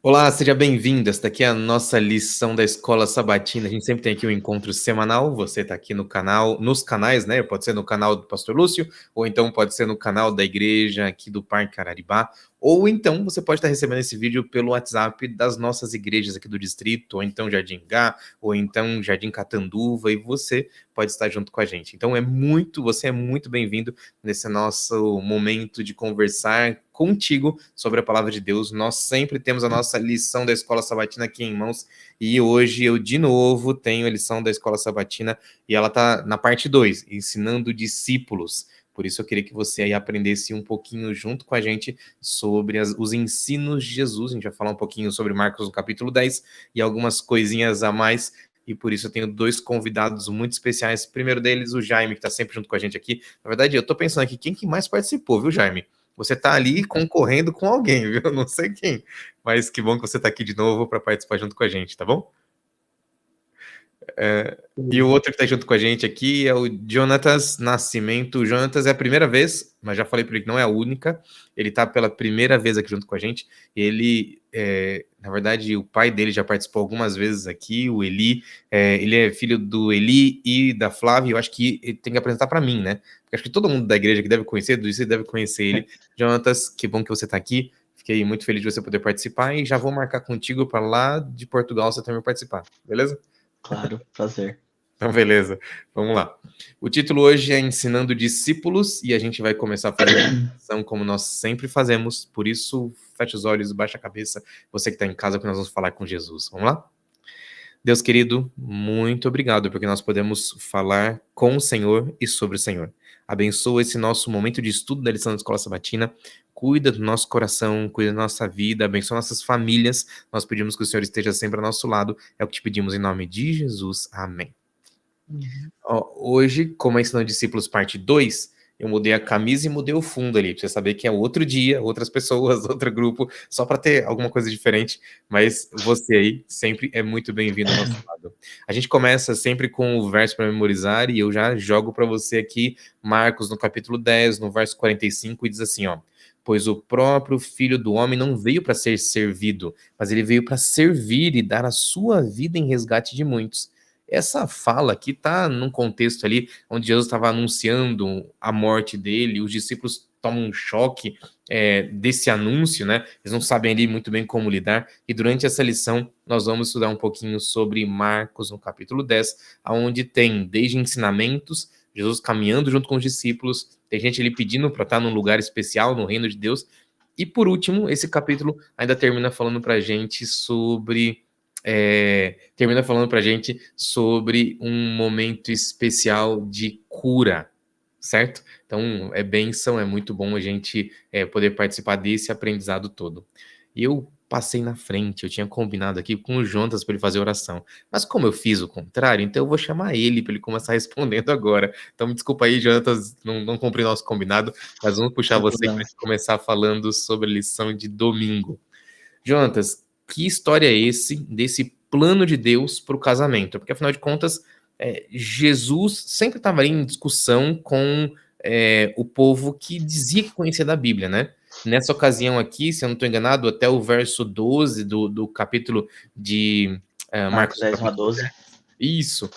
Olá, seja bem-vindo. Esta aqui é a nossa lição da Escola Sabatina. A gente sempre tem aqui um encontro semanal. Você está aqui no canal, nos canais, né? Pode ser no canal do Pastor Lúcio, ou então pode ser no canal da igreja aqui do Parque Araribá, ou então você pode estar recebendo esse vídeo pelo WhatsApp das nossas igrejas aqui do distrito, ou então Jardim Gá, ou então Jardim Catanduva, e você pode estar junto com a gente. Então você é muito bem-vindo nesse nosso momento de conversar contigo sobre a palavra de Deus. Nós sempre temos a nossa lição da Escola Sabatina aqui em mãos, e hoje eu de novo tenho a lição da Escola Sabatina, e ela está na parte 2, ensinando discípulos. Por isso eu queria que você aí aprendesse um pouquinho junto com a gente sobre os ensinos de Jesus. A gente vai falar um pouquinho sobre Marcos no capítulo 10 e algumas coisinhas a mais, e por isso eu tenho dois convidados muito especiais. Primeiro deles, o Jaime, que está sempre junto com a gente aqui. Na verdade, eu estou pensando aqui, quem que mais participou, viu, Jaime? Você está ali concorrendo com alguém, viu? Não sei quem, mas que bom que você está aqui de novo para participar junto com a gente, tá bom? E o outro que está junto com a gente aqui é o Jonatas Nascimento. O Jonatas é a primeira vez, mas já falei para ele que não é a única. Ele está pela primeira vez aqui junto com a gente. Ele, na verdade, o pai dele já participou algumas vezes aqui, o Eli. Ele é filho do Eli e da Flávia. Eu acho que ele tem que apresentar para mim, né? Porque acho que todo mundo da igreja que deve conhecer, do IC deve conhecer ele. Jonatas, que bom que você está aqui. Fiquei muito feliz de você poder participar e já vou marcar contigo para lá de Portugal você também participar, beleza? Claro, prazer. Então, beleza, vamos lá. O título hoje é Ensinando Discípulos, e a gente vai começar a fazer a lição como nós sempre fazemos, por isso, feche os olhos, baixa a cabeça, você que está em casa, que nós vamos falar com Jesus. Vamos lá? Deus querido, muito obrigado, porque nós podemos falar com o Senhor e sobre o Senhor. Abençoa esse nosso momento de estudo da lição da Escola Sabatina, cuida do nosso coração, cuida da nossa vida, abençoa nossas famílias, nós pedimos que o Senhor esteja sempre ao nosso lado, é o que te pedimos em nome de Jesus, amém. Hoje, como é Ensinando Discípulos parte 2, eu mudei a camisa e mudei o fundo ali, pra você saber que é outro dia, outras pessoas, outro grupo, só para ter alguma coisa diferente, mas você aí sempre é muito bem-vindo ao nosso lado. A gente começa sempre com o verso para memorizar, e eu já jogo para você aqui, Marcos no capítulo 10, no verso 45, e diz assim, ó: pois o próprio Filho do Homem não veio para ser servido, mas ele veio para servir e dar a sua vida em resgate de muitos. Essa fala aqui está num contexto ali onde Jesus estava anunciando a morte dele, os discípulos tomam um choque desse anúncio, né? Eles não sabem ali muito bem como lidar, e durante essa lição nós vamos estudar um pouquinho sobre Marcos, no capítulo 10, onde tem desde ensinamentos, Jesus caminhando junto com os discípulos, tem gente ali pedindo para estar num lugar especial no reino de Deus, e por último, esse capítulo ainda termina falando para a gente sobre um momento especial de cura, certo? Então, é bênção, é muito bom a gente poder participar desse aprendizado todo. E eu passei na frente, eu tinha combinado aqui com o Jonas para ele fazer oração, mas como eu fiz o contrário, então eu vou chamar ele para ele começar respondendo agora. Então, me desculpa aí, Jonas, não cumpri nosso combinado, mas vamos puxar você para começar falando sobre a lição de domingo. Jonas, que história é desse plano de Deus para o casamento? Porque, afinal de contas, Jesus sempre estava ali em discussão com o povo que dizia que conhecia da Bíblia, né? Nessa ocasião aqui, se eu não estou enganado, até o verso 12 do capítulo de Marcos 10 a 12. Isso.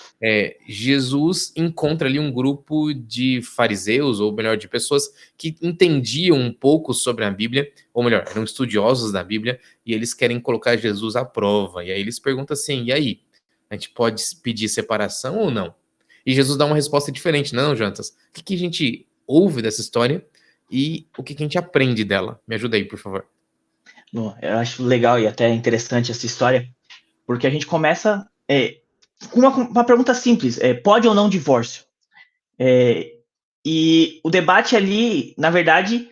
Jesus encontra ali um grupo de fariseus, ou melhor, de pessoas que entendiam um pouco sobre a Bíblia, ou melhor, eram estudiosos da Bíblia, e eles querem colocar Jesus à prova. E aí eles perguntam assim, e aí? A gente pode pedir separação ou não? E Jesus dá uma resposta diferente. Não, Jantas, o que a gente ouve dessa história e o que a gente aprende dela? Me ajuda aí, por favor. Bom, eu acho legal e até interessante essa história, porque a gente começa com uma pergunta simples, pode ou não divórcio? E o debate ali, na verdade,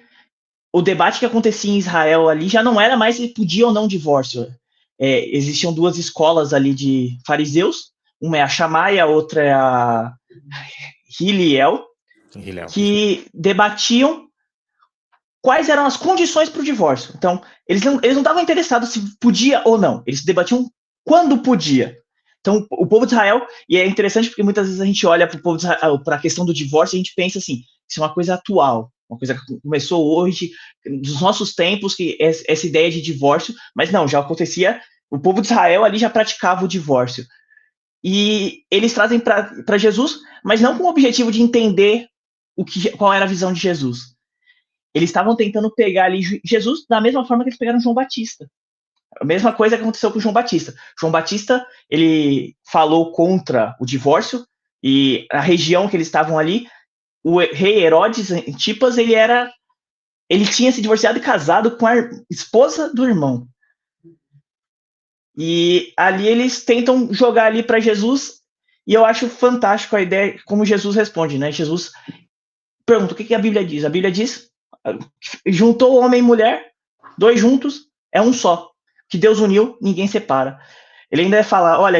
o debate que acontecia em Israel ali já não era mais se podia ou não divórcio. Existiam duas escolas ali de fariseus, uma é a Shammai, a outra é a Hillel, que debatiam quais eram as condições para o divórcio. Então, eles não estavam interessados se podia ou não, eles debatiam quando podia. Então, o povo de Israel, e é interessante porque muitas vezes a gente olha para o povo de Israel, para a questão do divórcio, e a gente pensa assim, isso é uma coisa atual. uma coisa que começou hoje, dos nossos tempos, que essa ideia de divórcio, mas não, já acontecia, o povo de Israel ali já praticava o divórcio. E eles trazem para Jesus, mas não com o objetivo de entender qual era a visão de Jesus. Eles estavam tentando pegar ali Jesus da mesma forma que eles pegaram João Batista. A mesma coisa que aconteceu com João Batista. João Batista, ele falou contra o divórcio, e a região que eles estavam ali, o rei Herodes Antipas, ele tinha se divorciado e casado com a esposa do irmão. E ali eles tentam jogar ali para Jesus, e eu acho fantástico a ideia, como Jesus responde, né? Jesus pergunta, o que a Bíblia diz? A Bíblia diz, juntou homem e mulher, dois juntos, é um só. Que Deus uniu, ninguém separa. Ele ainda vai falar, olha,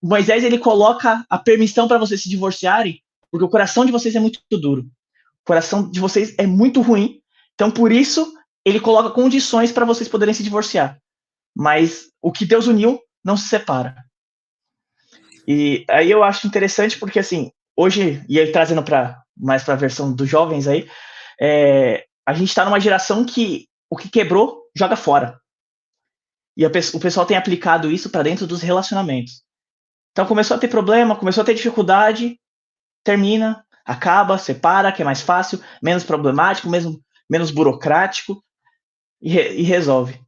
Moisés, ele coloca a permissão para vocês se divorciarem, porque o coração de vocês é muito duro. O coração de vocês é muito ruim, então por isso ele coloca condições para vocês poderem se divorciar. Mas o que Deus uniu não se separa. E aí eu acho interessante porque, assim, hoje, e aí trazendo mais para a versão dos jovens aí, a gente está numa geração que o que quebrou, joga fora. E o pessoal tem aplicado isso para dentro dos relacionamentos. Então começou a ter problema, começou a ter dificuldade, termina, acaba, separa, que é mais fácil, menos problemático, menos burocrático, e resolve.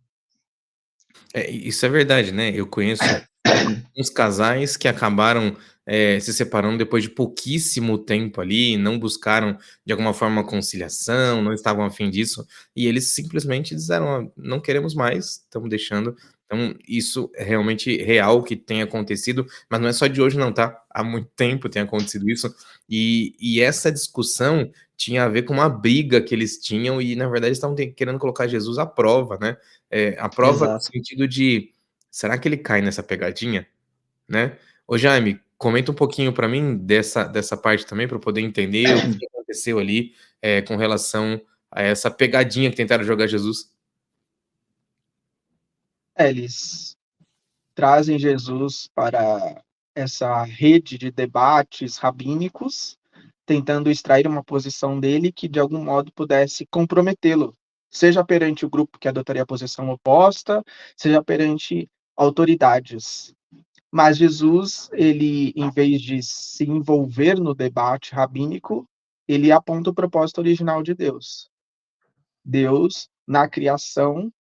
Isso é verdade, né? Eu conheço uns casais que acabaram se separando depois de pouquíssimo tempo ali, não buscaram de alguma forma conciliação, não estavam a fim disso, e eles simplesmente disseram: "Ó, não queremos mais, estamos deixando". Então, isso é realmente real que tem acontecido, mas não é só de hoje não, tá? Há muito tempo tem acontecido isso, e essa discussão tinha a ver com uma briga que eles tinham e, na verdade, estavam querendo colocar Jesus à prova, né? A prova no Exato. sentido de: "Será que ele cai nessa pegadinha?", né. Ô Jaime, comenta um pouquinho para mim dessa parte também, para eu poder entender o que aconteceu ali, com relação a essa pegadinha que tentaram jogar Jesus. Eles trazem Jesus para essa rede de debates rabínicos, tentando extrair uma posição dele que de algum modo pudesse comprometê-lo, seja perante o grupo que adotaria a posição oposta, seja perante autoridades. Mas Jesus, ele, em vez de se envolver no debate rabínico, ele aponta o propósito original de Deus. Deus, na criação,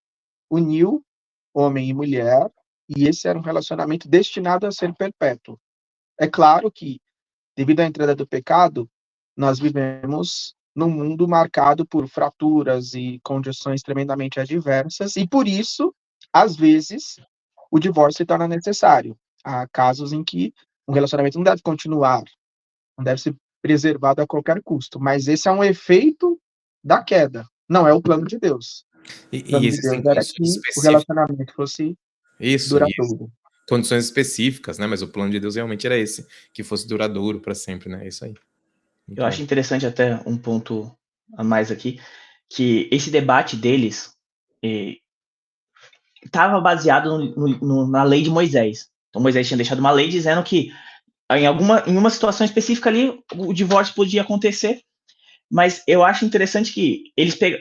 uniu homem e mulher, e esse era um relacionamento destinado a ser perpétuo. É claro que, devido à entrada do pecado, nós vivemos num mundo marcado por fraturas e condições tremendamente adversas, e por isso, às vezes, o divórcio se torna necessário. Há casos em que um relacionamento não deve continuar, não deve ser preservado a qualquer custo, mas esse é um efeito da queda, não é o plano de Deus. O E plano de existem Deus era condições que o específicas. relacionamento fosse Isso, duradouro. condições específicas, né, mas o plano de Deus realmente era esse, que fosse duradouro para sempre, né, é isso aí. Eu Muito bom. acho interessante até um ponto a mais aqui, que esse debate deles estava baseado na lei de Moisés. Então Moisés tinha deixado uma lei dizendo que em uma situação específica ali o divórcio podia acontecer, mas eu acho interessante que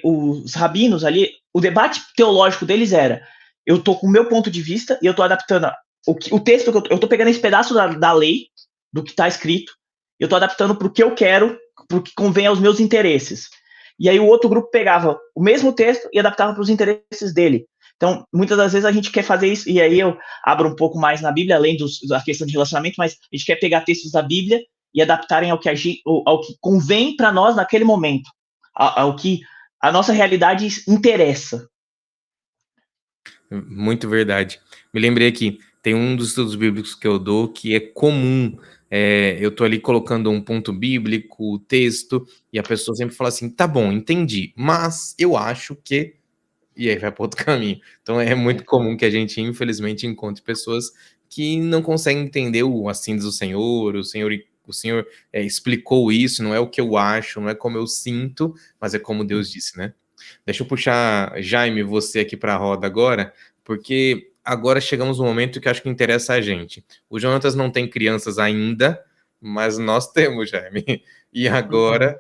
os rabinos ali, o debate teológico deles era: eu tô com o meu ponto de vista e eu tô adaptando o texto que eu tô pegando esse pedaço da lei, do que está escrito, eu tô adaptando para o que eu quero, para o que convém aos meus interesses. E aí o outro grupo pegava o mesmo texto e adaptava para os interesses dele. Então, muitas das vezes a gente quer fazer isso, e aí eu abro um pouco mais na Bíblia, além da questão de relacionamento, mas a gente quer pegar textos da Bíblia e adaptarem ao que convém para nós naquele momento, ao que a nossa realidade interessa. Muito verdade. Me lembrei aqui, tem um dos estudos bíblicos que eu dou que é comum. Eu tô ali colocando um ponto bíblico, o texto, e a pessoa sempre fala assim: tá bom, entendi, mas eu acho que. E aí vai para outro caminho. Então é muito comum que a gente, infelizmente, encontre pessoas que não conseguem entender o assim diz o Senhor, o Senhor explicou isso, não é o que eu acho, não é como eu sinto, mas é como Deus disse, né? Deixa eu puxar, Jaime, você aqui para a roda agora, porque agora chegamos no momento que acho que interessa a gente. O Jonatas não tem crianças ainda, mas nós temos, Jaime. E agora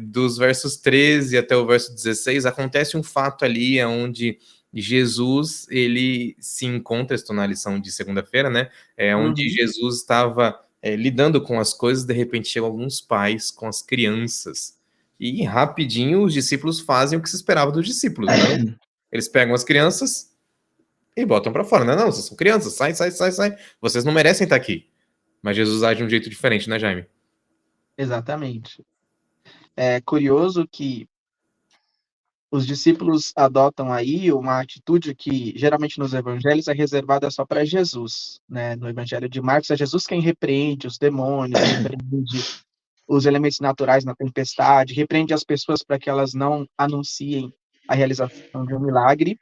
dos versos 13 até o verso 16, acontece um fato ali onde Jesus, ele se encontra, estou na lição de segunda-feira, né? Onde Jesus estava lidando com as coisas, de repente chegam alguns pais com as crianças. E rapidinho os discípulos fazem o que se esperava dos discípulos, não? Eles pegam as crianças e botam para fora. Não, vocês são crianças, sai. Vocês não merecem estar aqui. Mas Jesus age de um jeito diferente, né, Jaime? Exatamente. É curioso que os discípulos adotam aí uma atitude que geralmente nos evangelhos é reservada só para Jesus, né? No evangelho de Marcos é Jesus quem repreende os demônios, repreende os elementos naturais na tempestade, repreende as pessoas para que elas não anunciem a realização de um milagre.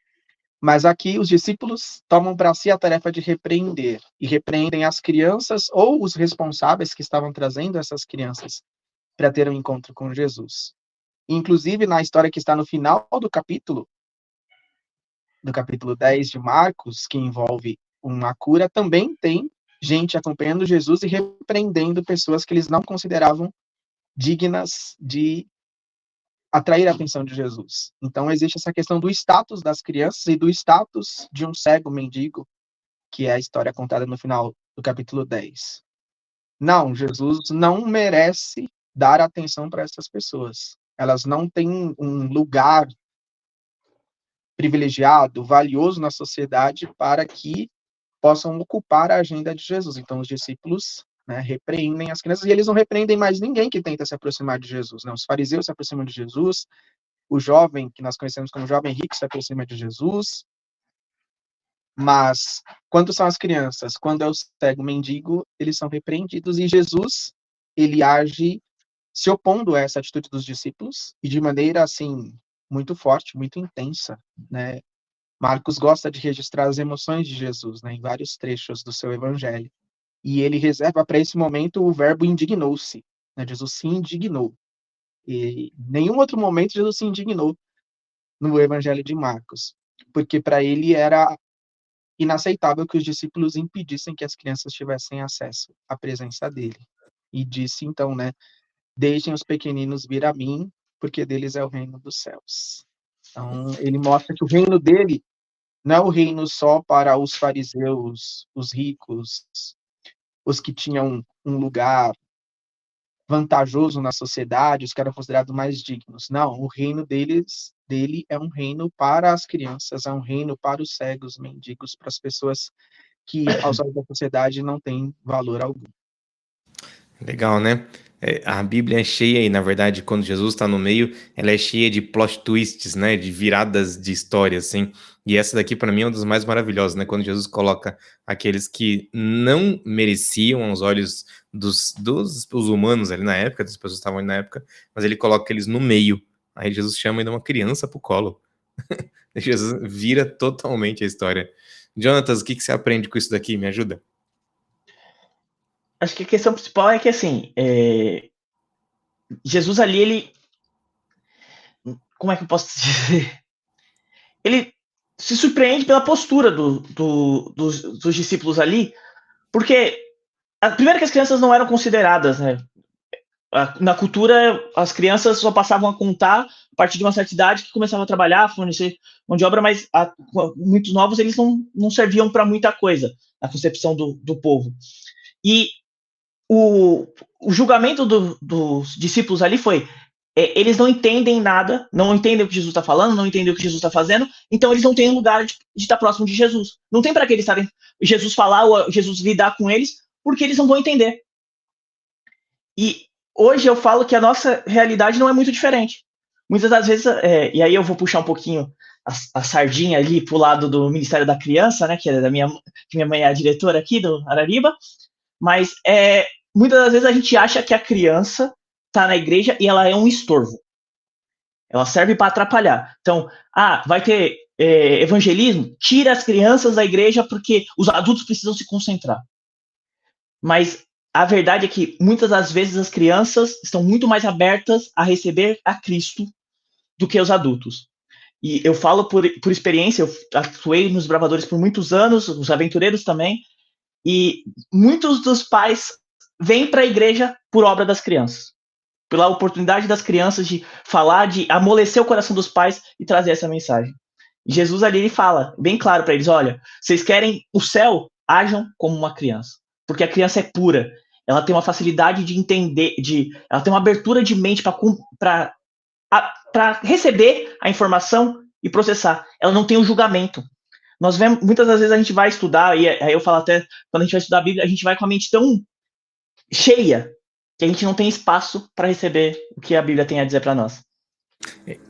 Mas aqui os discípulos tomam para si a tarefa de repreender, e repreendem as crianças ou os responsáveis que estavam trazendo essas crianças para ter um encontro com Jesus. Inclusive, na história que está no final do capítulo 10 de Marcos, que envolve uma cura, também tem gente acompanhando Jesus e repreendendo pessoas que eles não consideravam dignas de atrair a atenção de Jesus. Então, existe essa questão do status das crianças e do status de um cego mendigo, que é a história contada no final do capítulo 10. Não, Jesus não merece dar atenção para essas pessoas. Elas não têm um lugar privilegiado, valioso na sociedade para que possam ocupar a agenda de Jesus. Então, os discípulos, né, repreendem as crianças, e eles não repreendem mais ninguém que tenta se aproximar de Jesus. Né? Os fariseus se aproximam de Jesus, o jovem, que nós conhecemos como jovem rico, se aproxima de Jesus, mas quando são as crianças, quando é o cego mendigo, eles são repreendidos, e Jesus, ele age se opondo a essa atitude dos discípulos, e de maneira, assim, muito forte, muito intensa, né? Marcos gosta de registrar as emoções de Jesus, né, em vários trechos do seu evangelho, e ele reserva para esse momento o verbo indignou-se, né? Jesus se indignou, e em nenhum outro momento Jesus se indignou no evangelho de Marcos, porque para ele era inaceitável que os discípulos impedissem que as crianças tivessem acesso à presença dele. E disse então, né, deixem os pequeninos vir a mim, porque deles é o reino dos céus. Então, ele mostra que o reino dele não é o reino só para os fariseus, os ricos, os que tinham um lugar vantajoso na sociedade, os que eram considerados mais dignos. Não, o reino dele é um reino para as crianças, é um reino para os cegos, mendigos, para as pessoas que, aos olhos da sociedade, não têm valor algum. Legal, né? A Bíblia é cheia, e na verdade, quando Jesus está no meio, ela é cheia de plot twists, né? De viradas de história, assim. E essa daqui, para mim, é uma das mais maravilhosas, né? Quando Jesus coloca aqueles que não mereciam aos olhos dos humanos ali na época, das pessoas que estavam ali na época, mas ele coloca eles no meio. Aí Jesus chama ainda uma criança pro colo. Jesus vira totalmente a história. Jonatas, o que você aprende com isso daqui? Me ajuda? Acho que a questão principal é que, assim, Jesus ali, ele... Como é que eu posso dizer? Ele se surpreende pela postura dos discípulos ali, porque, primeiro que as crianças não eram consideradas, né? Na cultura, as crianças só passavam a contar a partir de uma certa idade, que começavam a trabalhar, fornecer mão de obra, mas muitos novos, eles não serviam para muita coisa, na concepção do povo. E o julgamento dos discípulos ali foi, eles não entendem nada, não entendem o que Jesus está falando, não entendem o que Jesus está fazendo, então eles não têm lugar de estar próximo de Jesus. Não tem para que eles estarem, Jesus falar ou Jesus lidar com eles, porque eles não vão entender. E hoje eu falo que a nossa realidade não é muito diferente. Muitas das vezes, e aí eu vou puxar um pouquinho a sardinha ali pro lado do Ministério da Criança, né, que é que minha mãe é a diretora aqui do Arariba, mas muitas das vezes a gente acha que a criança está na igreja e ela é um estorvo. Ela serve para atrapalhar. Então, vai ter evangelismo? Tira as crianças da igreja porque os adultos precisam se concentrar. Mas a verdade é que muitas das vezes as crianças estão muito mais abertas a receber a Cristo do que os adultos. E eu falo por experiência, eu atuei nos Bravadores por muitos anos, os Aventureiros também, e muitos dos pais vêm para a igreja por obra das crianças. pela oportunidade das crianças de falar, de amolecer o coração dos pais e trazer essa mensagem. E Jesus ali, ele fala bem claro para eles, olha, vocês querem o céu? Ajam como uma criança, porque a criança é pura, ela tem uma facilidade de entender, ela tem uma abertura de mente para receber a informação e processar. Ela não tem o julgamento. Nós vemos, muitas das vezes a gente vai estudar, e aí eu falo até, quando a gente vai estudar a Bíblia, a gente vai com a mente tão cheia que a gente não tem espaço para receber o que a Bíblia tem a dizer para nós.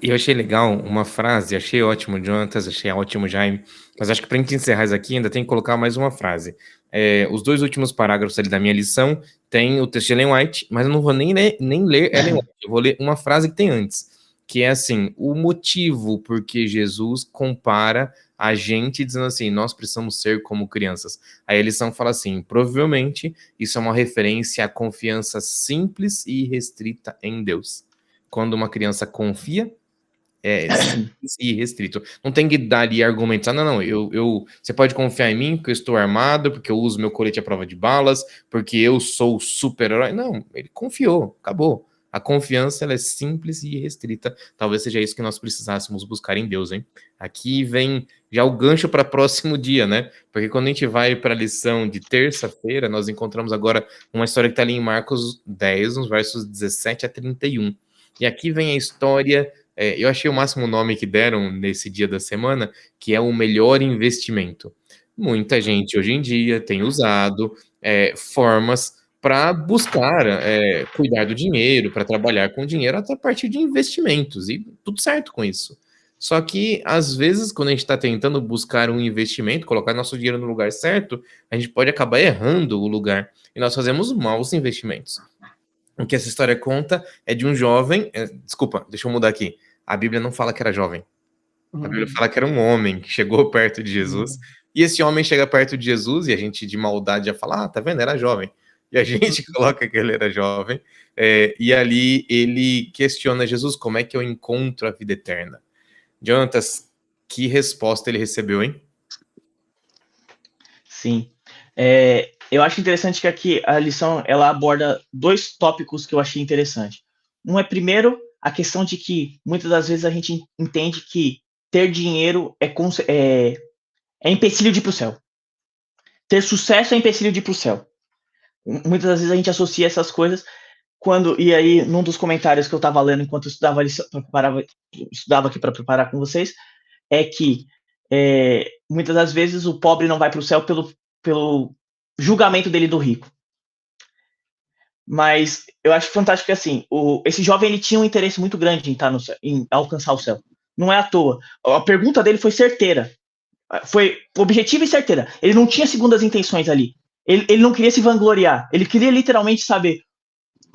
Eu achei legal uma frase, achei ótimo, Jonatas, achei ótimo, Jaime, mas acho que para a gente encerrar isso aqui, ainda tem que colocar mais uma frase. Os 2 últimos parágrafos ali da minha lição tem o texto de Ellen White, mas eu não vou nem ler Ellen White, eu vou ler uma frase que tem antes, que é assim, o motivo por que Jesus compara a gente dizendo assim, nós precisamos ser como crianças. Aí a lição fala assim, provavelmente isso é uma referência à confiança simples e restrita em Deus. Quando uma criança confia, simples e restrito. Não tem que dar ali argumentos. Não, você pode confiar em mim porque eu estou armado, porque eu uso meu colete à prova de balas, porque eu sou super-herói. Não, ele confiou, acabou. A confiança, ela é simples e restrita. Talvez seja isso que nós precisássemos buscar em Deus, hein? Aqui vem já o gancho para próximo dia, né? Porque quando a gente vai para a lição de terça-feira, nós encontramos agora uma história que está ali em Marcos 10, nos versos 17 a 31. E aqui vem a história, eu achei o máximo nome que deram nesse dia da semana, que é o melhor investimento. Muita gente hoje em dia tem usado formas para buscar cuidar do dinheiro, para trabalhar com dinheiro até a partir de investimentos, e tudo certo com isso. Só que, às vezes, quando a gente está tentando buscar um investimento, colocar nosso dinheiro no lugar certo, a gente pode acabar errando o lugar, e nós fazemos maus investimentos. O que essa história conta é de um jovem. Desculpa, deixa eu mudar aqui. A Bíblia não fala que era jovem. A Bíblia fala que era um homem que chegou perto de Jesus. E esse homem chega perto de Jesus e a gente, de maldade, já fala: tá vendo? Era jovem. E a gente coloca que ele era jovem. E ali ele questiona Jesus: como é que eu encontro a vida eterna? Jonatas, que resposta ele recebeu, hein? Sim. Eu acho interessante que aqui a lição ela aborda 2 tópicos que eu achei interessante. Um é, primeiro, a questão de que muitas das vezes a gente entende que ter dinheiro é empecilho de ir para o céu. Ter sucesso é empecilho de ir para o céu. Muitas das vezes a gente associa essas coisas e aí, num dos comentários que eu estava lendo enquanto eu estudava aqui para preparar com vocês, é que muitas das vezes o pobre não vai para o céu pelo julgamento dele do rico. Mas eu acho fantástico que assim, esse jovem ele tinha um interesse muito grande em alcançar o céu. Não é à toa. A pergunta dele foi certeira. Foi objetiva e certeira. Ele não tinha segundas intenções ali. Ele não queria se vangloriar. Ele queria literalmente saber: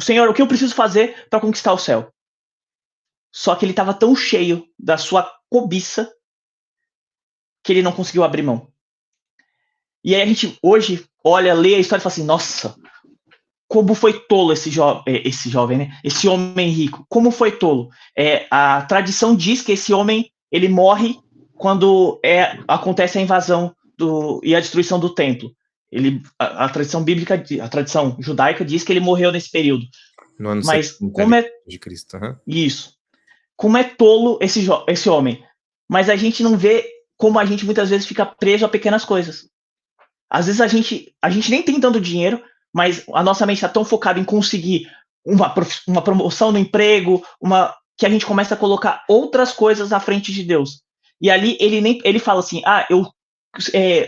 Senhor, o que eu preciso fazer para conquistar o céu? Só que ele estava tão cheio da sua cobiça que ele não conseguiu abrir mão. E aí a gente hoje olha, lê a história e fala assim: nossa, como foi tolo esse jovem, né? Esse homem rico. Como foi tolo? A tradição diz que esse homem ele morre quando acontece a invasão e a destruição do templo. A tradição bíblica, a tradição judaica diz que ele morreu nesse período. No ano Mas 70 como é de Cristo. Uhum. Isso? Como é tolo esse homem? Mas a gente não vê como a gente muitas vezes fica preso a pequenas coisas. Às vezes a gente nem tem tanto dinheiro, mas a nossa mente está tão focada em conseguir uma promoção no emprego, que a gente começa a colocar outras coisas à frente de Deus. E ali ele fala assim: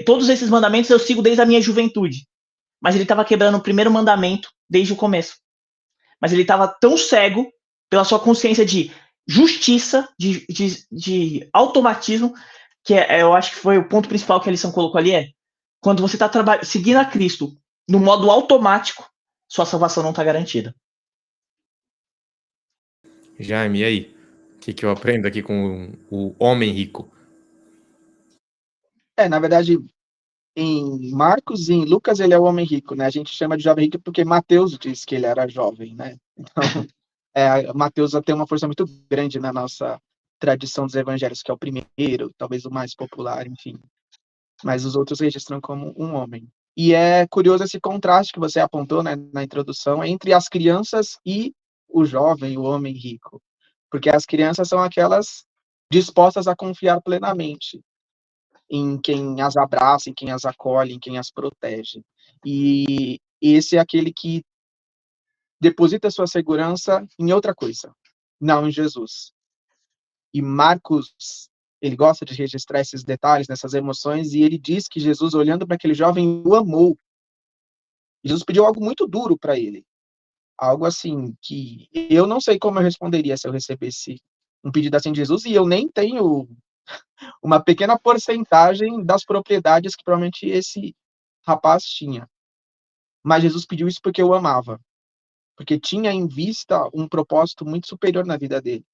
todos esses mandamentos eu sigo desde a minha juventude. Mas ele estava quebrando o primeiro mandamento desde o começo. Mas ele estava tão cego pela sua consciência de justiça, de automatismo, que eu acho que foi o ponto principal que a lição colocou ali, quando você está seguindo a Cristo no modo automático, sua salvação não está garantida. Jaime, e aí? O que eu aprendo aqui com o homem rico? Na verdade, em Marcos e em Lucas ele é o homem rico, né? A gente chama de jovem rico porque Mateus diz que ele era jovem, né? Então, Mateus tem uma força muito grande na nossa tradição dos evangelhos, que é o primeiro, talvez o mais popular, enfim. Mas os outros registram como um homem. E é curioso esse contraste que você apontou, né, na introdução entre as crianças e o jovem, o homem rico? Porque as crianças são aquelas dispostas a confiar plenamente em quem as abraça, em quem as acolhe, em quem as protege. E esse é aquele que deposita sua segurança em outra coisa, não em Jesus. E Marcos, ele gosta de registrar esses detalhes, nessas emoções, e ele diz que Jesus, olhando para aquele jovem, o amou. Jesus pediu algo muito duro para ele. Algo assim que eu não sei como eu responderia se eu recebesse um pedido assim de Jesus, e eu nem tenho uma pequena porcentagem das propriedades que provavelmente esse rapaz tinha. Mas Jesus pediu isso porque eu amava, porque tinha em vista um propósito muito superior na vida dele.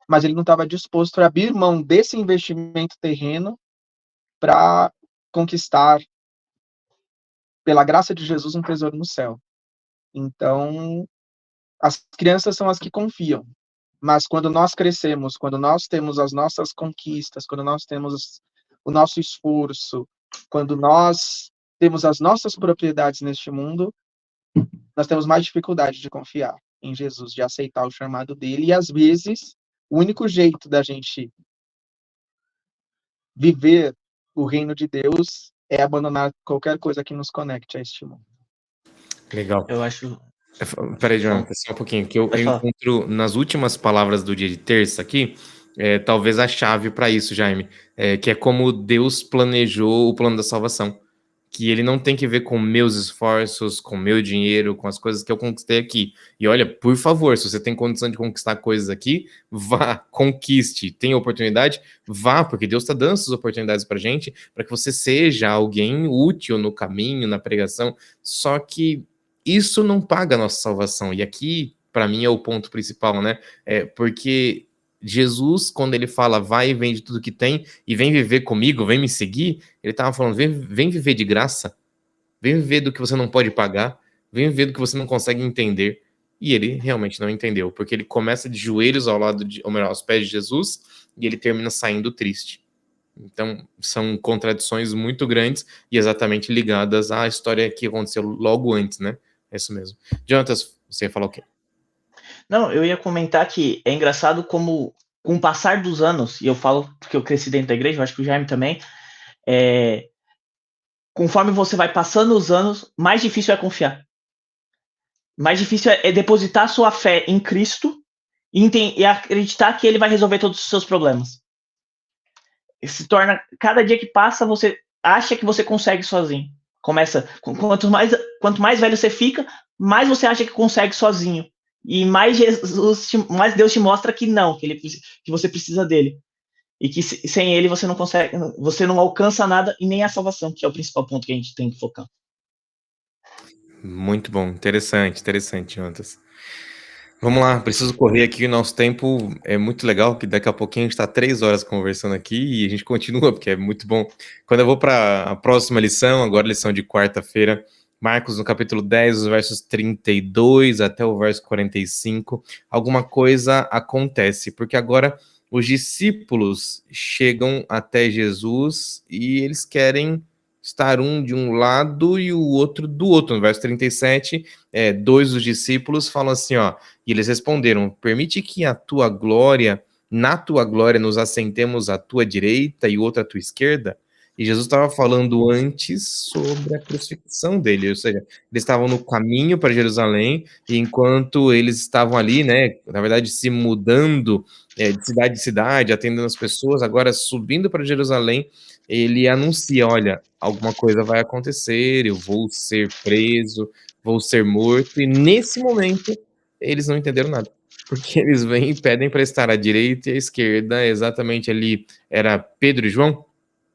Mas ele não estava disposto a abrir mão desse investimento terreno para conquistar, pela graça de Jesus, um tesouro no céu. Então, as crianças são as que confiam. Mas quando nós crescemos, quando nós temos as nossas conquistas, quando nós temos o nosso esforço, quando nós temos as nossas propriedades neste mundo, nós temos mais dificuldade de confiar em Jesus, de aceitar o chamado dele, e às vezes o único jeito da gente viver o reino de Deus é abandonar qualquer coisa que nos conecte a este mundo. Legal. Eu acho. Peraí, Jonathan, só um pouquinho, que eu Pode falar. encontro nas últimas palavras do dia de terça aqui, talvez a chave para isso, Jaime, que é como Deus planejou o plano da salvação. Que ele não tem que ver com meus esforços, com meu dinheiro, com as coisas que eu conquistei aqui. E olha, por favor, se você tem condição de conquistar coisas aqui, vá, conquiste. Tem oportunidade? Vá, porque Deus está dando essas oportunidades para gente, para que você seja alguém útil no caminho, na pregação. Só que isso não paga a nossa salvação. E aqui, para mim, é o ponto principal, né? Porque Jesus, quando ele fala, vai e vende tudo que tem e vem viver comigo, vem me seguir, ele estava falando, vem viver de graça, vem viver do que você não pode pagar, vem viver do que você não consegue entender. E ele realmente não entendeu, porque ele começa de joelhos ao lado ou melhor, aos pés de Jesus, e ele termina saindo triste. Então, são contradições muito grandes e exatamente ligadas à história que aconteceu logo antes, né? É isso mesmo. Jonatas, você ia falar o quê? Não, eu ia comentar que é engraçado como, com o passar dos anos, e eu falo porque eu cresci dentro da igreja, eu acho que o Jaime também, conforme você vai passando os anos, mais difícil é confiar. Mais difícil é depositar sua fé em Cristo e acreditar que ele vai resolver todos os seus problemas. Se torna, cada dia que passa, você acha que você consegue sozinho. Começa, quanto mais velho você fica, mais você acha que consegue sozinho. E mais mais Deus te mostra que não, que você precisa dele. E que sem ele você não consegue, você não alcança nada e nem a salvação, que é o principal ponto que a gente tem que focar. Muito bom, interessante, Jonatas. Vamos lá, preciso correr aqui, o nosso tempo é muito legal, que daqui a pouquinho a gente está 3 horas conversando aqui e a gente continua, porque é muito bom. Quando eu vou para a próxima lição, agora lição de quarta-feira, Marcos no capítulo 10, os versos 32 até o verso 45, alguma coisa acontece, porque agora os discípulos chegam até Jesus e eles querem estar um de um lado e o outro do outro. No verso 37, dois dos discípulos falam assim, ó, e eles responderam, permite que na tua glória nos assentemos à tua direita e outra à tua esquerda? E Jesus estava falando antes sobre a crucifixão dele, ou seja, eles estavam no caminho para Jerusalém, e enquanto eles estavam ali, né, na verdade, se mudando de cidade em cidade, atendendo as pessoas, agora subindo para Jerusalém, ele anuncia, olha, alguma coisa vai acontecer, eu vou ser preso, vou ser morto, e nesse momento eles não entenderam nada. Porque eles vêm e pedem para estar à direita e à esquerda, exatamente ali. Era Pedro e João?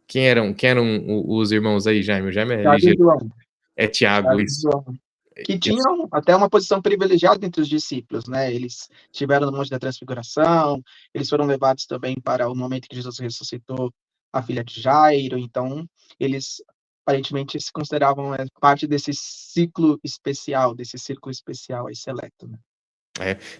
Quem eram os irmãos aí, Jaime? O Jaime é Tiago e ligeiro. João. É Tiago, Tiago e isso. João. Que tinham até uma posição privilegiada entre os discípulos, né? Eles estiveram no Monte da Transfiguração, eles foram levados também para o momento que Jesus ressuscitou a filha de Jairo, então eles aparentemente se consideravam parte desse ciclo especial, desse círculo especial aí seleto, né?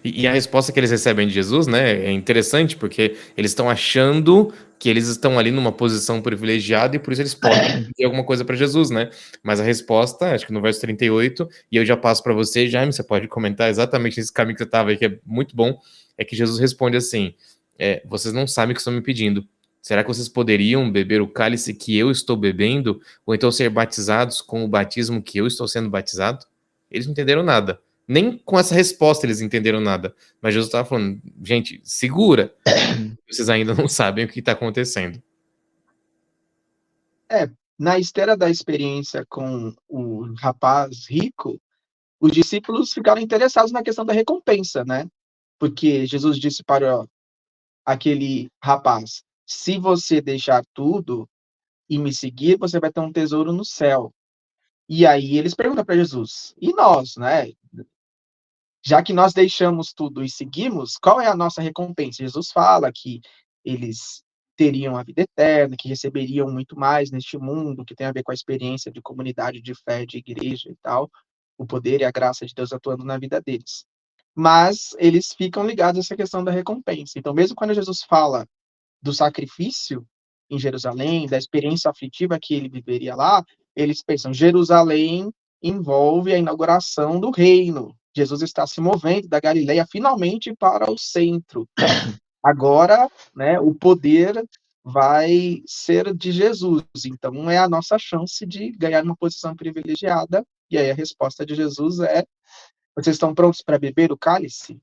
E a resposta que eles recebem de Jesus, né, é interessante, porque eles estão achando que eles estão ali numa posição privilegiada e por isso eles podem pedir alguma coisa para Jesus, né? Mas a resposta, acho que no verso 38, e eu já passo para você, Jaime, você pode comentar exatamente nesse caminho que você estava aí, que é muito bom, é que Jesus responde assim: vocês não sabem o que estão me pedindo. Será que vocês poderiam beber o cálice que eu estou bebendo, ou então ser batizados com o batismo que eu estou sendo batizado? Eles não entenderam nada. Nem com essa resposta eles entenderam nada. Mas Jesus estava falando, gente, segura. Vocês ainda não sabem o que está acontecendo. Na esteira da experiência com o rapaz rico, os discípulos ficaram interessados na questão da recompensa, né? Porque Jesus disse para aquele rapaz: se você deixar tudo e me seguir, você vai ter um tesouro no céu. E aí eles perguntam para Jesus: e nós, né? Já que nós deixamos tudo e seguimos, qual é a nossa recompensa? Jesus fala que eles teriam a vida eterna, que receberiam muito mais neste mundo, que tem a ver com a experiência de comunidade de fé, de igreja e tal, o poder e a graça de Deus atuando na vida deles. Mas eles ficam ligados a essa questão da recompensa. Então, mesmo quando Jesus fala do sacrifício em Jerusalém, da experiência aflitiva que ele viveria lá, eles pensam: Jerusalém envolve a inauguração do reino. Jesus está se movendo da Galileia finalmente para o centro. Agora, né, o poder vai ser de Jesus. Então, é a nossa chance de ganhar uma posição privilegiada. E aí a resposta de Jesus é: vocês estão prontos para beber o cálice?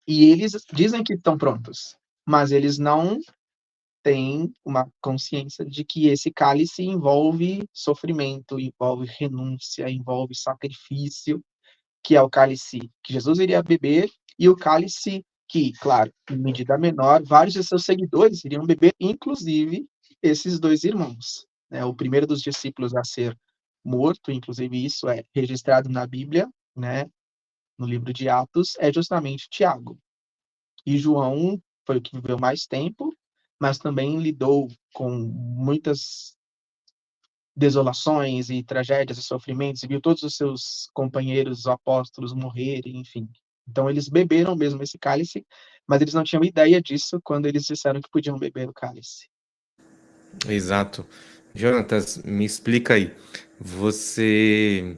E eles dizem que estão prontos, mas eles não têm uma consciência de que esse cálice envolve sofrimento, envolve renúncia, envolve sacrifício, que é o cálice que Jesus iria beber, e o cálice que, claro, em medida menor, vários de seus seguidores iriam beber, inclusive esses dois irmãos. Né? O primeiro dos discípulos a ser morto, inclusive isso é registrado na Bíblia, né, no livro de Atos, é justamente Tiago. E João foi o que viveu mais tempo, mas também lidou com muitas desolações e tragédias e sofrimentos, e viu todos os seus companheiros, os apóstolos, morrerem, enfim. Então eles beberam mesmo esse cálice, mas eles não tinham ideia disso quando eles disseram que podiam beber o cálice. Exato. Jonatas, me explica aí. Você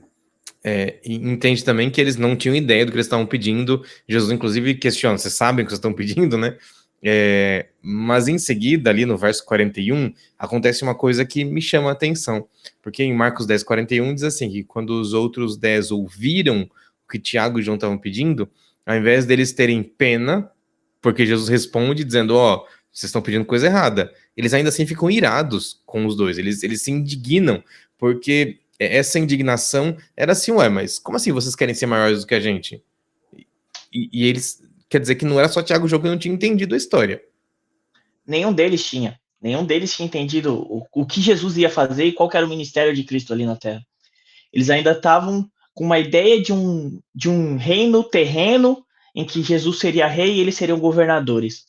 entende também que eles não tinham ideia do que eles estavam pedindo. Jesus, inclusive, questiona: vocês sabem o que vocês estão pedindo, né? Mas em seguida, ali no verso 41, acontece uma coisa que me chama a atenção. Porque em Marcos 10, 41 diz assim, que quando os outros 10 ouviram o que Tiago e João estavam pedindo, ao invés deles terem pena, porque Jesus responde dizendo: ó, vocês estão pedindo coisa errada, eles ainda assim ficam irados com os dois, eles se indignam, porque essa indignação era assim: ué, mas como assim vocês querem ser maiores do que a gente? E eles, quer dizer que não era só Tiago e João que não tinha entendido a história. Nenhum deles tinha. Nenhum deles tinha entendido o que Jesus ia fazer e qual era o ministério de Cristo ali na Terra. Eles ainda estavam com uma ideia de um reino terreno em que Jesus seria rei e eles seriam governadores.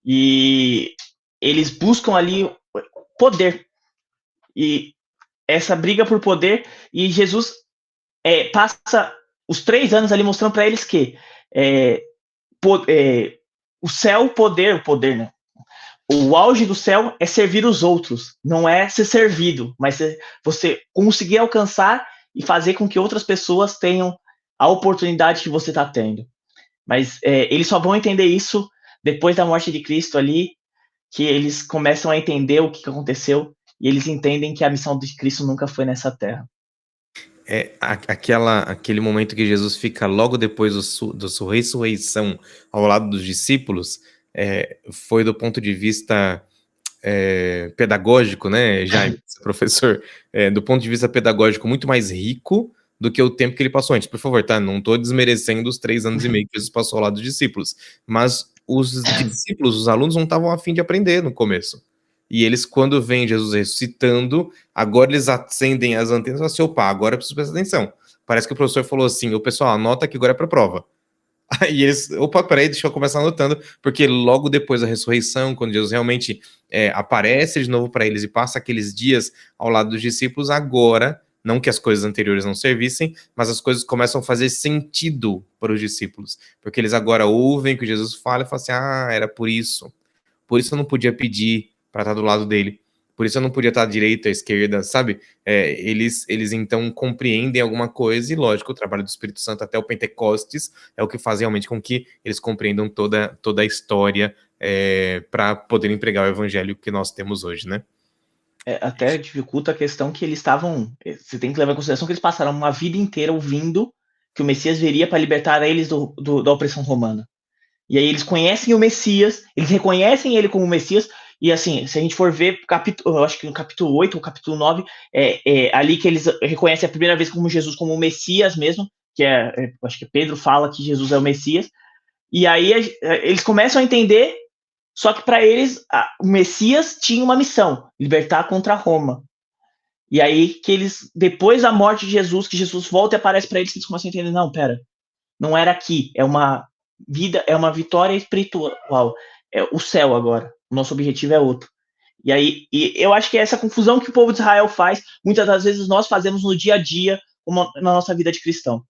E eles buscam ali poder. E essa briga por poder, e Jesus passa os 3 anos ali mostrando para eles que o céu, o poder, né? O auge do céu é servir os outros, não é ser servido, mas você conseguir alcançar e fazer com que outras pessoas tenham a oportunidade que você está tendo. Mas eles só vão entender isso depois da morte de Cristo ali, que eles começam a entender o que aconteceu e eles entendem que a missão de Cristo nunca foi nessa terra. Aquele momento que Jesus fica logo depois da sua ressurreição ao lado dos discípulos, foi do ponto de vista pedagógico, né, Jaime, professor, do ponto de vista pedagógico, muito mais rico do que o tempo que ele passou antes. Por favor, tá? Não estou desmerecendo os 3 anos e meio que Jesus passou ao lado dos discípulos, mas os discípulos, os alunos, não estavam a fim de aprender no começo. E eles, quando veem Jesus ressuscitando, agora eles acendem as antenas e falam assim: opa, agora eu preciso prestar atenção. Parece que o professor falou assim: o pessoal, anota que agora é para prova. Aí eles, opa, peraí, deixa eu começar anotando, porque logo depois da ressurreição, quando Jesus realmente aparece de novo para eles e passa aqueles dias ao lado dos discípulos, agora Não que as coisas anteriores não servissem, mas as coisas começam a fazer sentido para os discípulos, porque eles agora ouvem o que Jesus fala e falam assim, era por isso eu não podia pedir para estar do lado dele, por isso eu não podia estar à direita, à esquerda, sabe? Eles então compreendem alguma coisa, e lógico, o trabalho do Espírito Santo até o Pentecostes é o que faz realmente com que eles compreendam toda a história para poderem pregar o evangelho que nós temos hoje, né? Até dificulta a questão que eles estavam. Você tem que levar em consideração que eles passaram uma vida inteira ouvindo que o Messias viria para libertar eles da opressão romana. E aí eles conhecem o Messias, eles reconhecem ele como Messias, e assim, se a gente for ver, eu acho que no capítulo 8 ou capítulo 9, é ali que eles reconhecem a primeira vez como Jesus, como o Messias mesmo, que acho que Pedro fala que Jesus é o Messias, e aí eles começam a entender, só que para eles, o Messias tinha uma missão, libertar contra Roma. E aí que eles, depois da morte de Jesus, que Jesus volta e aparece para eles, eles começam a entender, não, pera, não era aqui, é uma vitória espiritual, é o céu agora, o nosso objetivo é outro. E aí, eu acho que é essa confusão que o povo de Israel faz, muitas das vezes nós fazemos no dia a dia, na nossa vida de cristão.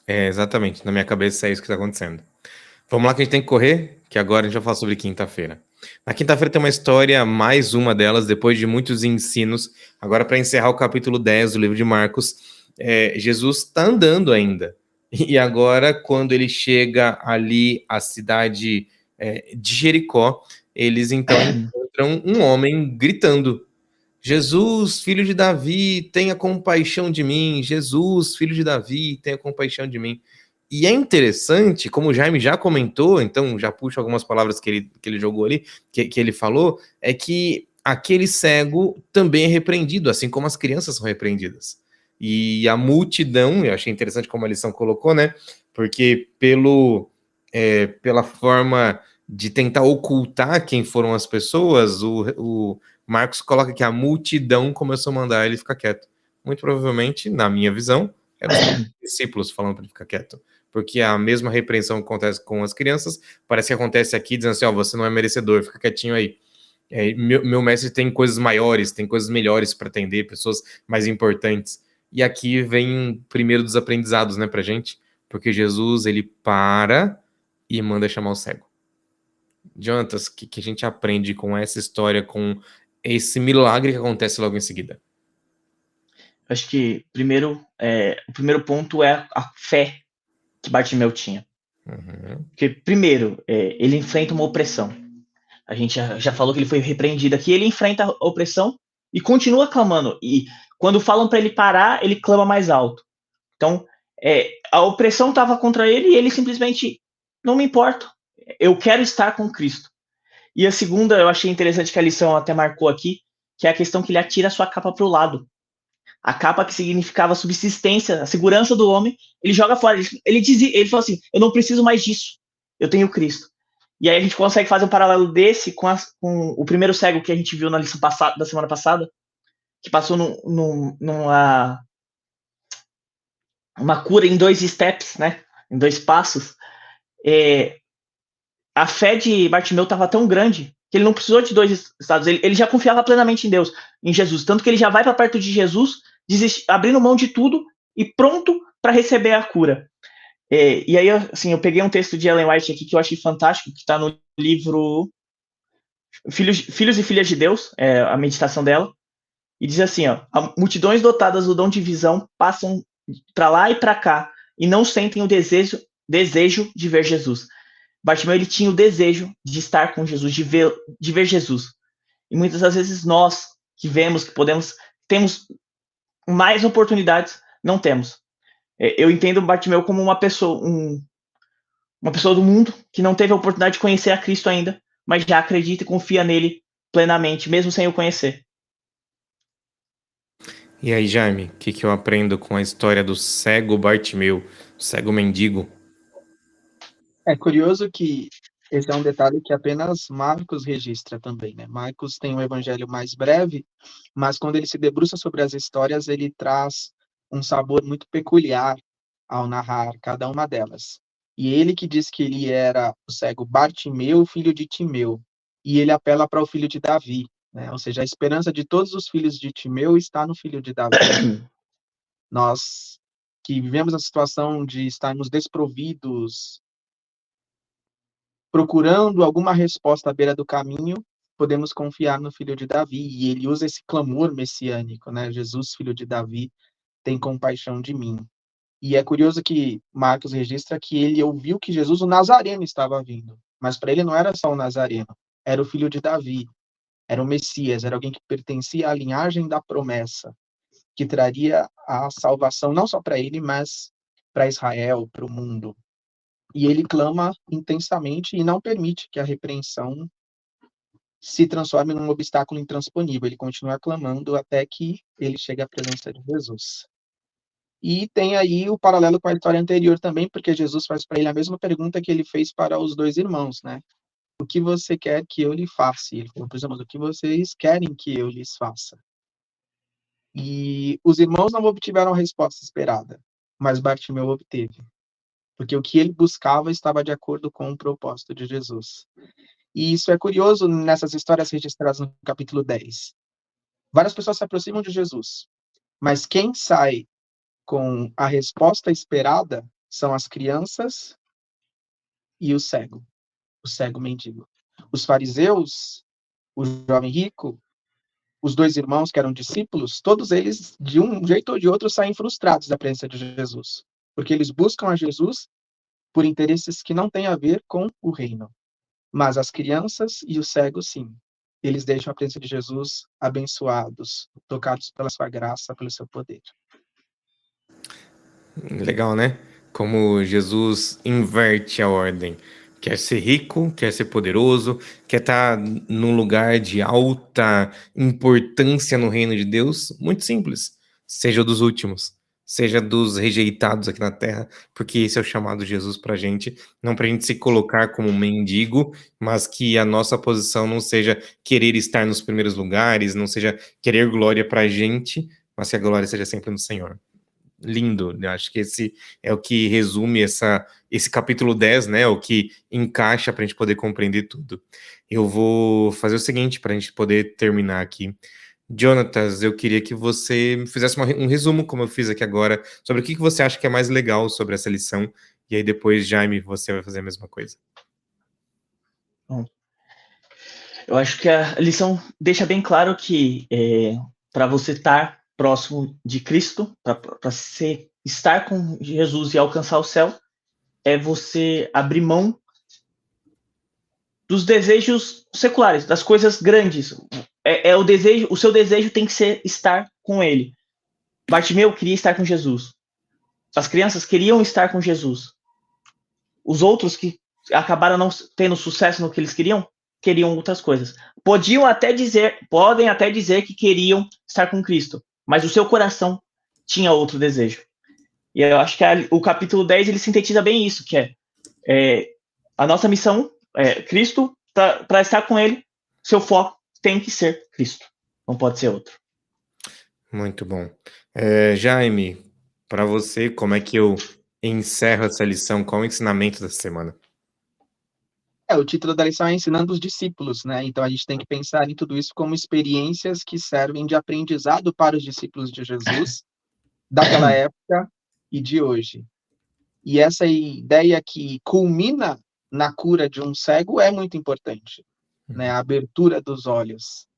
Exatamente, na minha cabeça é isso que está acontecendo. Vamos lá que a gente tem que correr, que agora a gente vai falar sobre quinta-feira. Na quinta-feira tem uma história, mais uma delas, depois de muitos ensinos. Agora, para encerrar o capítulo 10 do livro de Marcos, Jesus está andando ainda. E agora, quando ele chega ali à cidade de Jericó, eles então encontram um homem gritando: Jesus, filho de Davi, tenha compaixão de mim. Jesus, filho de Davi, tenha compaixão de mim. E é interessante, como o Jaime já comentou, então já puxo algumas palavras que ele jogou ali, que ele falou, é que aquele cego também é repreendido, assim como as crianças são repreendidas. E a multidão, eu achei interessante como a lição colocou, né? Porque pela forma de tentar ocultar quem foram as pessoas, o Marcos coloca que a multidão começou a mandar ele ficar quieto. Muito provavelmente, na minha visão, eram os discípulos falando para ele ficar quieto. Porque a mesma repreensão que acontece com as crianças, parece que acontece aqui, dizendo assim, você não é merecedor, fica quietinho aí. Meu mestre tem coisas maiores, tem coisas melhores para atender, pessoas mais importantes. E aqui vem o primeiro dos aprendizados, né, pra gente, porque Jesus, ele para e manda chamar o cego. Jontas, o que a gente aprende com essa história, com esse milagre que acontece logo em seguida? Acho que o primeiro ponto é a fé que Bartimeu tinha. Porque, primeiro, ele enfrenta uma opressão. A gente já falou que ele foi repreendido aqui, ele enfrenta a opressão e continua clamando. E quando falam para ele parar, ele clama mais alto. Então, a opressão estava contra ele e ele simplesmente, não me importo, eu quero estar com Cristo. E a segunda, eu achei interessante que a lição até marcou aqui, que é a questão que ele atira a sua capa para o lado. A capa que significava subsistência, a segurança do homem, ele joga fora. Ele falou assim, eu não preciso mais disso, eu tenho Cristo. E aí a gente consegue fazer um paralelo desse com o primeiro cego que a gente viu na lição da semana passada, que passou numa cura em 2 steps, né? Em 2 passos. A fé de Bartimeu estava tão grande que ele não precisou de 2 estados. Ele já confiava plenamente em Deus, em Jesus. Tanto que ele já vai para perto de Jesus, abrindo mão de tudo e pronto para receber a cura. E aí, assim, eu peguei um texto de Ellen White aqui que eu achei fantástico, que está no livro Filhos e Filhas de Deus, a meditação dela, e diz assim, ó, multidões dotadas do dom de visão passam para lá e para cá e não sentem o desejo de ver Jesus. Bartimeu, ele tinha o desejo de estar com Jesus, de ver Jesus. E muitas das vezes nós que vemos, que temos mais oportunidades, não temos. Eu entendo Bartimeu como uma pessoa do mundo que não teve a oportunidade de conhecer a Cristo ainda, mas já acredita e confia nele plenamente, mesmo sem o conhecer. E aí, Jaime, o que eu aprendo com a história do cego Bartimeu, do cego mendigo? É curioso que esse é um detalhe que apenas Marcos registra também, né? Marcos tem um evangelho mais breve, mas quando ele se debruça sobre as histórias, ele traz um sabor muito peculiar ao narrar cada uma delas. E ele que diz que ele era o cego Bartimeu, filho de Timeu, e ele apela para o filho de Davi. né? Ou seja, a esperança de todos os filhos de Timeu está no filho de Davi. Nós que vivemos a situação de estarmos desprovidos, procurando alguma resposta à beira do caminho, podemos confiar no filho de Davi, e ele usa esse clamor messiânico, né? Jesus, filho de Davi, tem compaixão de mim. E é curioso que Marcos registra que ele ouviu que Jesus, o Nazareno, estava vindo. Mas para ele não era só o Nazareno, era o filho de Davi, era o Messias, era alguém que pertencia à linhagem da promessa, que traria a salvação não só para ele, mas para Israel, para o mundo. E ele clama intensamente e não permite que a repreensão se transforme num obstáculo intransponível. Ele continua clamando até que ele chegue à presença de Jesus. E tem aí o paralelo com a história anterior também, porque Jesus faz para ele a mesma pergunta que ele fez para os dois irmãos, né? O que você quer que eu lhe faça? E ele falou para os irmãos, o que vocês querem que eu lhes faça? E os irmãos não obtiveram a resposta esperada, mas Bartimeu obteve, porque o que ele buscava estava de acordo com o propósito de Jesus. E isso é curioso nessas histórias registradas no capítulo 10. Várias pessoas se aproximam de Jesus, mas quem sai com a resposta esperada são as crianças e o cego mendigo. Os fariseus, o jovem rico, os dois irmãos que eram discípulos, todos eles, de um jeito ou de outro, saem frustrados da presença de Jesus, porque eles buscam a Jesus por interesses que não têm a ver com o reino. Mas as crianças e os cegos, sim. Eles deixam a presença de Jesus abençoados, tocados pela sua graça, pelo seu poder. Legal, né? Como Jesus inverte a ordem. Quer ser rico, quer ser poderoso, quer estar num lugar de alta importância no reino de Deus. Muito simples. Seja dos últimos, seja dos rejeitados aqui na terra, porque esse é o chamado de Jesus pra gente. Não pra gente se colocar como um mendigo, mas que a nossa posição não seja querer estar nos primeiros lugares, não seja querer glória pra gente, mas que a glória seja sempre no Senhor. Lindo, eu acho que esse é o que resume esse capítulo 10, né? O que encaixa para a gente poder compreender tudo. Eu vou fazer o seguinte para a gente poder terminar aqui. Jonatas, eu queria que você me fizesse um resumo, como eu fiz aqui agora, sobre o que você acha que é mais legal sobre essa lição. E aí depois, Jaime, você vai fazer a mesma coisa. Bom, eu acho que a lição deixa bem claro que para você estar próximo de Cristo, para estar com Jesus e alcançar o céu, é você abrir mão dos desejos seculares, das coisas grandes. É o desejo, o seu desejo tem que ser estar com Ele. Bartimeu queria estar com Jesus. As crianças queriam estar com Jesus. Os outros que acabaram não tendo sucesso no que eles queriam outras coisas. Podem até dizer que queriam estar com Cristo, mas o seu coração tinha outro desejo. E eu acho que o capítulo 10 ele sintetiza bem isso, que é a nossa missão, Cristo, para estar com Ele, seu foco tem que ser Cristo, não pode ser outro. Muito bom. Jaime, para você, como é que eu encerro essa lição? Qual é o ensinamento dessa semana? O título da lição é Ensinando os Discípulos, né? Então a gente tem que pensar em tudo isso como experiências que servem de aprendizado para os discípulos de Jesus daquela época e de hoje. E essa ideia que culmina na cura de um cego é muito importante, né? A abertura dos olhos.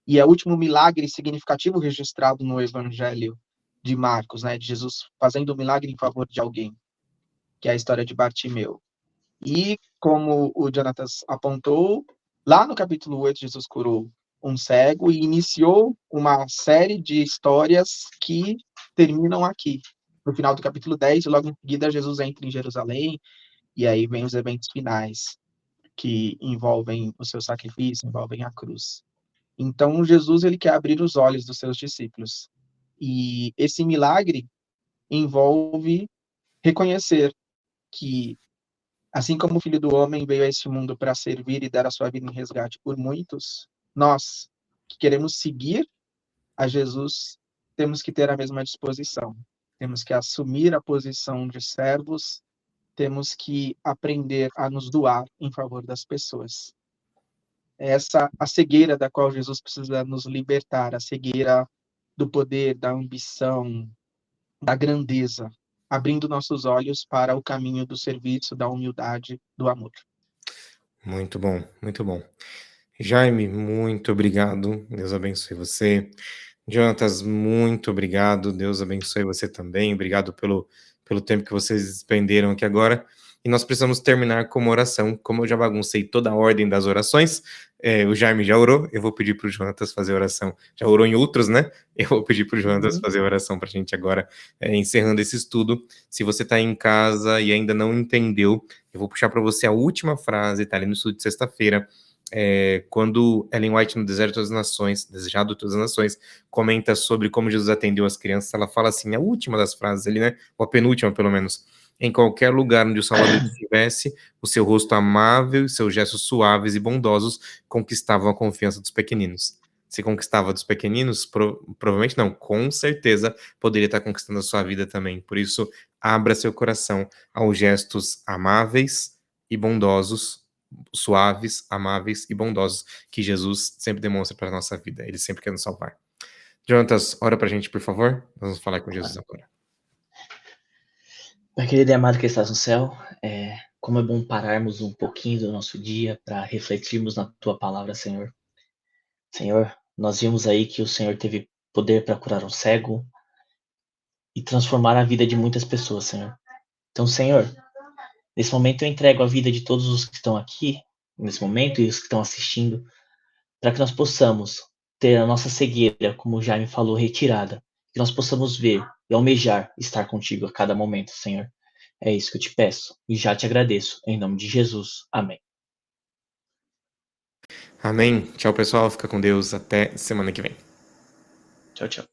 E é o último milagre significativo registrado no Evangelho de Marcos, né? De Jesus fazendo um milagre em favor de alguém, que é a história de Bartimeu. E, como o Jonatas apontou, lá no capítulo 8, Jesus curou um cego e iniciou uma série de histórias que terminam aqui. No final do capítulo 10, logo em seguida, Jesus entra em Jerusalém, e aí vem os eventos finais, que envolvem o seu sacrifício, envolvem a cruz. Então, Jesus ele quer abrir os olhos dos seus discípulos. E esse milagre envolve reconhecer que assim como o Filho do Homem veio a este mundo para servir e dar a sua vida em resgate por muitos, nós que queremos seguir a Jesus, temos que ter a mesma disposição. Temos que assumir a posição de servos, temos que aprender a nos doar em favor das pessoas. É a cegueira da qual Jesus precisa nos libertar, a cegueira do poder, da ambição, da grandeza, abrindo nossos olhos para o caminho do serviço, da humildade, do amor. Muito bom, muito bom. Jaime, muito obrigado. Deus abençoe você. Jonatas, muito obrigado. Deus abençoe você também. Obrigado pelo tempo que vocês despenderam aqui agora. E nós precisamos terminar com uma oração. Como eu já baguncei toda a ordem das orações, o Jaime já orou, eu vou pedir para o Jonatas fazer a oração. Já orou em outros, né? Eu vou pedir para o Jonatas fazer a oração para a gente agora, encerrando esse estudo. Se você está em casa e ainda não entendeu, eu vou puxar para você a última frase, está ali no estudo de sexta-feira. Quando Ellen White, no Deserto das Nações, Desejado de Todas as Nações, comenta sobre como Jesus atendeu as crianças, ela fala assim, a última das frases ali, né, ou a penúltima pelo menos: em qualquer lugar onde o Salvador estivesse, o seu rosto amável e seus gestos suaves e bondosos conquistavam a confiança dos pequeninos. Se conquistava dos pequeninos, provavelmente não, com certeza poderia estar conquistando a sua vida também. Por isso, abra seu coração aos gestos amáveis e bondosos, suaves, amáveis e bondosos que Jesus sempre demonstra para a nossa vida. Ele sempre quer nos salvar. Jonatas, ora pra gente, por favor. Nós vamos falar com Jesus agora. Meu querido e amado que estás no céu, como é bom pararmos um pouquinho do nosso dia para refletirmos na tua palavra, Senhor. Senhor, nós vimos aí que o Senhor teve poder para curar um cego e transformar a vida de muitas pessoas, Senhor. Então, Senhor, nesse momento eu entrego a vida de todos os que estão aqui, nesse momento, e os que estão assistindo, para que nós possamos ter a nossa cegueira, como o Jaime falou, retirada. Que nós possamos ver e almejar estar contigo a cada momento, Senhor. É isso que eu te peço e já te agradeço. Em nome de Jesus. Amém. Amém. Tchau, pessoal. Fica com Deus. Até semana que vem. Tchau, tchau.